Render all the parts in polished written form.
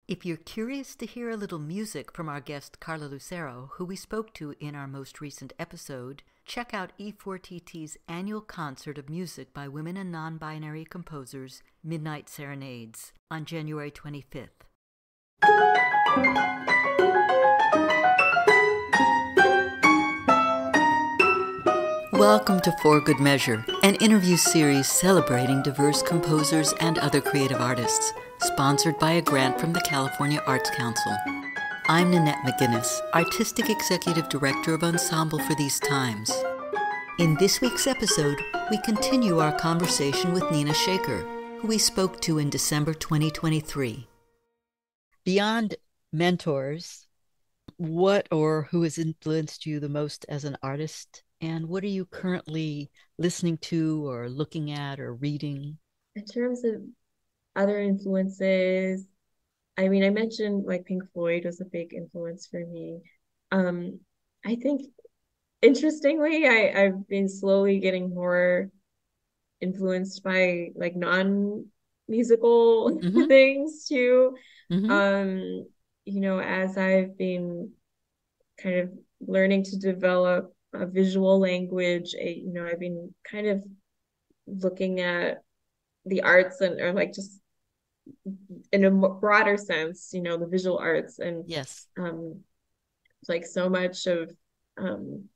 If you're curious to hear a little music from our guest Carla Lucero, who we spoke to in our most recent episode, check out E4TT's annual concert of music by women and non-binary composers, Midnight Serenades, on January 25th. Welcome to For Good Measure, an interview series celebrating diverse composers and other creative artists, sponsored by a grant from the California Arts Council. I'm Nanette McGuinness, Artistic Executive Director of Ensemble for these times. In this week's episode, we continue our conversation with Nina Shekhar, who we spoke to in December 2023. Beyond mentors, what or who has influenced you the most as an artist? And what are you currently listening to or looking at or reading? In terms of other influences, I mean, I mentioned like Pink Floyd was a big influence for me. I think interestingly, I've been slowly getting more influenced by like non-musical Mm-hmm. things too. Mm-hmm. Um, as I've been kind of learning to develop a visual language, I've been kind of looking at the arts and or like just in a broader sense, the visual arts and Yes. um like so much of um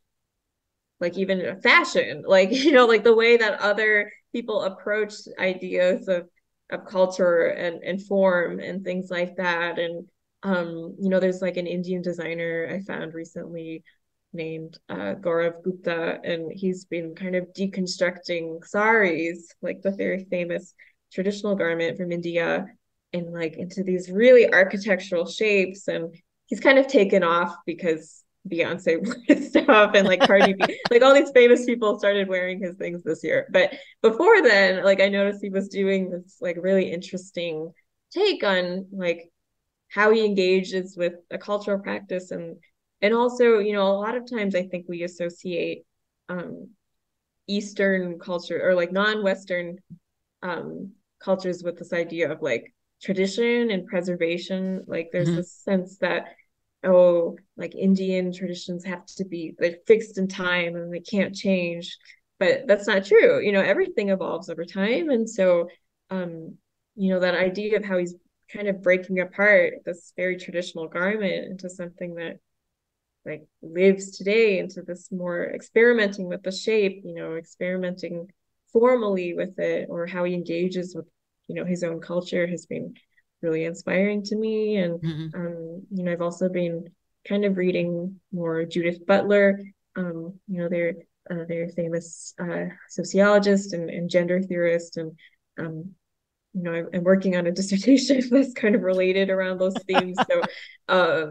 like even fashion, like like the way that other people approach ideas of culture and form and things like that. And there's like an Indian designer I found recently named Gaurav Gupta, and he's been kind of deconstructing saris, like the very famous traditional garment from India, and like into these really architectural shapes. And he's kind of taken off because Beyonce wore stuff and like Cardi B, like all these famous people started wearing his things this year. But before then, like I noticed he was doing this like really interesting take on like how he engages with a cultural practice. And also, a lot of times I think we associate um Eastern culture or like non-Western cultures with this idea of like tradition and preservation. Like there's Mm-hmm. this sense that, oh, like Indian traditions have to be like fixed in time and they can't change. But that's not true. Everything evolves over time. And so that idea of how he's kind of breaking apart this very traditional garment into something that like lives today, into this more experimenting with the shape, experimenting formally with it, or how he engages with, his own culture has been really inspiring to me. And, Mm-hmm. I've also been kind of reading more Judith Butler. They're famous sociologist and gender theorist. And, I'm working on a dissertation that's kind of related around those themes. So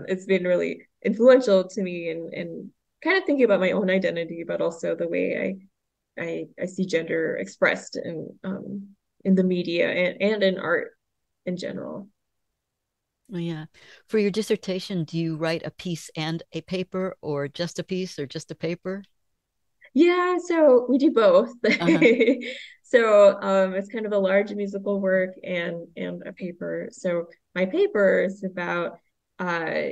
it's been really influential to me and kind of thinking about my own identity, but also the way I see gender expressed in the media and in art in general. Oh, yeah. For your dissertation, do you write a piece and a paper, or just a piece, or just a paper? Yeah, so we do both. Uh-huh. So it's kind of a large musical work and a paper. So my paper is about uh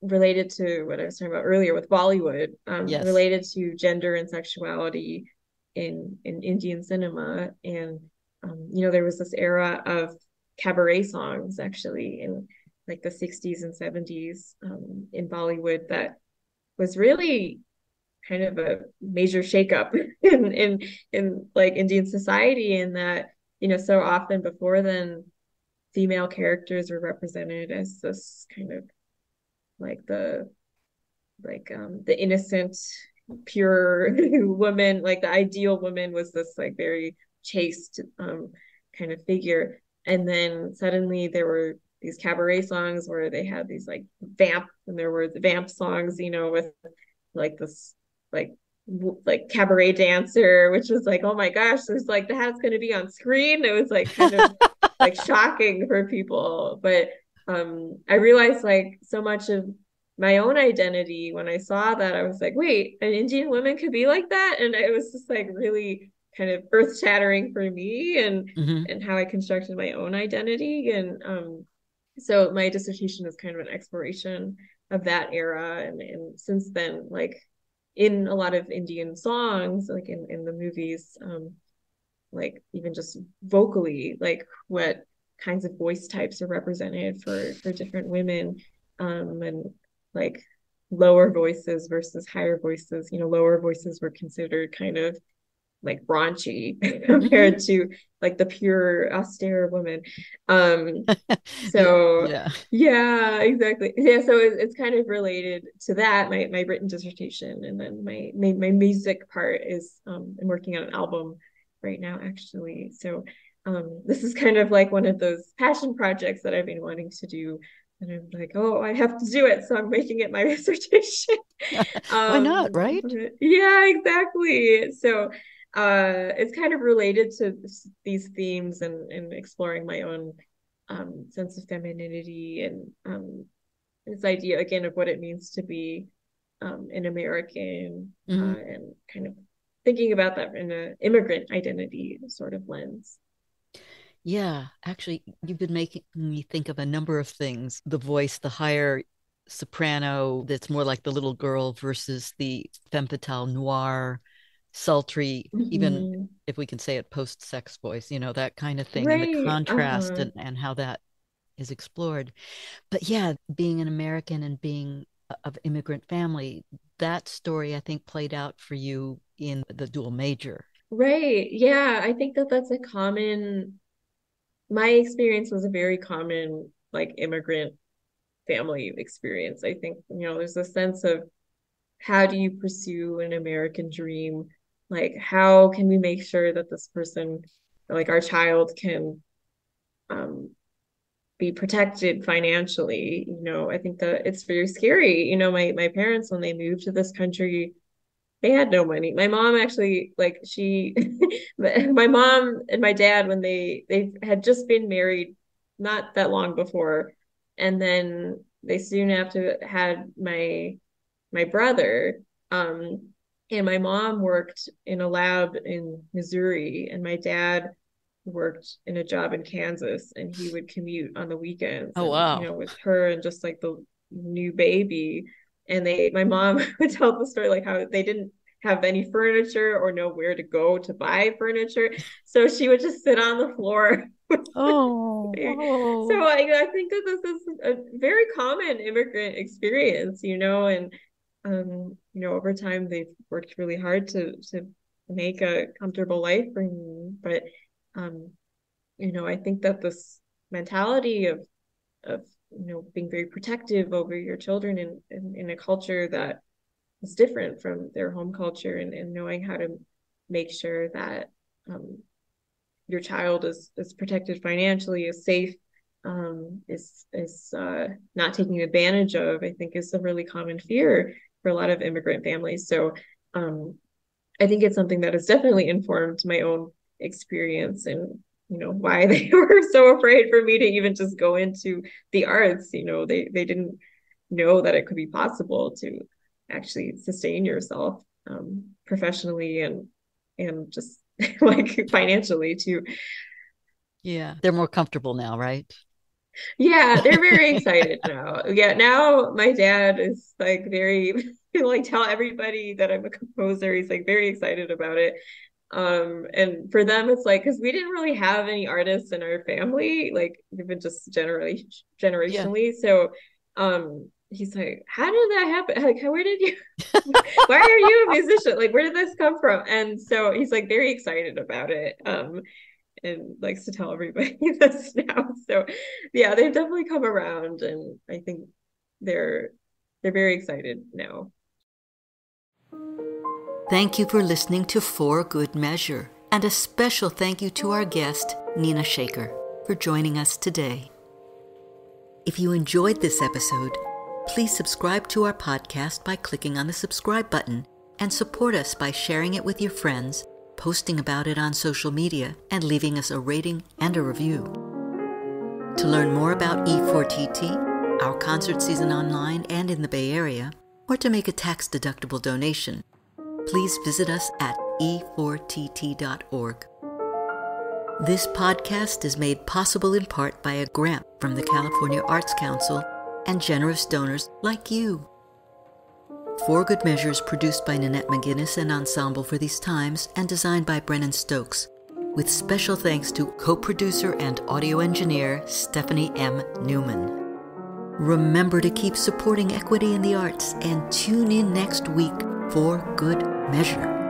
related to what I was talking about earlier with Bollywood, Yes. related to gender and sexuality in Indian cinema. And there was this era of cabaret songs actually in like the 60s and 70s in Bollywood that was really kind of a major shakeup in like Indian society. In that, so often before then, female characters were represented as this kind of like the innocent, pure woman. Like the ideal woman was this like very chaste kind of figure. And then suddenly there were these cabaret songs where they had these like vamp, and there were the vamp songs, with like this like like cabaret dancer, which was like, oh my gosh, there's like that's going to be on screen. It was like kind of like shocking for people. But I realized like so much of my own identity when I saw that, I was like, wait, an Indian woman could be like that. And it was just like really kind of earth shattering for me, and Mm-hmm. how I constructed my own identity. And So my dissertation is kind of an exploration of that era. And since then, like in a lot of Indian songs, like in the movies, like even just vocally, like what kinds of voice types are represented for different women, and like lower voices versus higher voices. Lower voices were considered kind of like raunchy Mm-hmm. compared to like the pure austere woman. So Yeah. yeah, exactly. Yeah, so it's kind of related to that, my written dissertation, and then my music part is I'm working on an album right now, actually. So this is kind of like one of those passion projects that I've been wanting to do. And I'm like, oh, I have to do it. So I'm making it my dissertation. Why not, right? Yeah, exactly. So it's kind of related to these themes, and exploring my own sense of femininity, and this idea again of what it means to be an American, Hmm. and kind of thinking about that in an immigrant identity sort of lens. Yeah, actually, you've been making me think of a number of things. The voice, the higher soprano that's more like the little girl versus the femme fatale noir, sultry, even Mm-hmm. if we can say it post-sex voice, that kind of thing, and the Right. contrast and how that is explored. But yeah, being an American and being of immigrant family, that story I think played out for you in the dual major. Right. Yeah, I think that that's a common, my experience was a very common like immigrant family experience. I think, there's a sense of how do you pursue an American dream? Like, how can we make sure that this person, like our child, can um, be protected financially? I think that it's very scary. My parents, when they moved to this country, they had no money. My mom actually, like, she, my mom and my dad, when they had just been married not that long before, and then they soon after had my brother. Um, and my mom worked in a lab in Missouri, and my dad worked in a job in Kansas, and he would commute on the weekends, Oh, and wow. with her and just like the new baby. And my mom would tell the story like how they didn't have any furniture or know where to go to buy furniture. So she would just sit on the floor. Oh, So oh. I think that this is a very common immigrant experience, and over time they've worked really hard to make a comfortable life for me. But um, I think that this mentality of being very protective over your children in a culture that is different from their home culture, and knowing how to make sure that um, your child is protected financially, is safe, is not taken advantage of, I think is a really common fear for a lot of immigrant families. So um, I think it's something that has definitely informed my own experience, and why they were so afraid for me to even just go into the arts. They didn't know that it could be possible to actually sustain yourself professionally, and just like financially too. Yeah, they're more comfortable now, right? Yeah, they're very excited now. Yeah, now my dad is like very like tell everybody that I'm a composer. He's like very excited about it. And for them it's like, because we didn't really have any artists in our family, like even just generally Yeah. generationally. So he's like, how did that happen? Like, where did you why are you a musician? Like, where did this come from? And so he's like very excited about it. And likes to tell everybody this now. So yeah, they've definitely come around, and I think they're they're very excited now. Thank you for listening to For Good Measure, and a special thank you to our guest, Nina Shekhar, for joining us today. If you enjoyed this episode, please subscribe to our podcast by clicking on the subscribe button, and support us by sharing it with your friends, posting about it on social media, and leaving us a rating and a review. To learn more about E4TT, our concert season online and in the Bay Area, or to make a tax-deductible donation, please visit us at e4tt.org. This podcast is made possible in part by a grant from the California Arts Council and generous donors like you. For Good Measure is produced by Nanette McGuinness and Ensemble for These Times and designed by Brennan Stokes, with special thanks to co-producer and audio engineer Stephanie M. Neumann. Remember to keep supporting equity in the arts and tune in next week for Good Measure.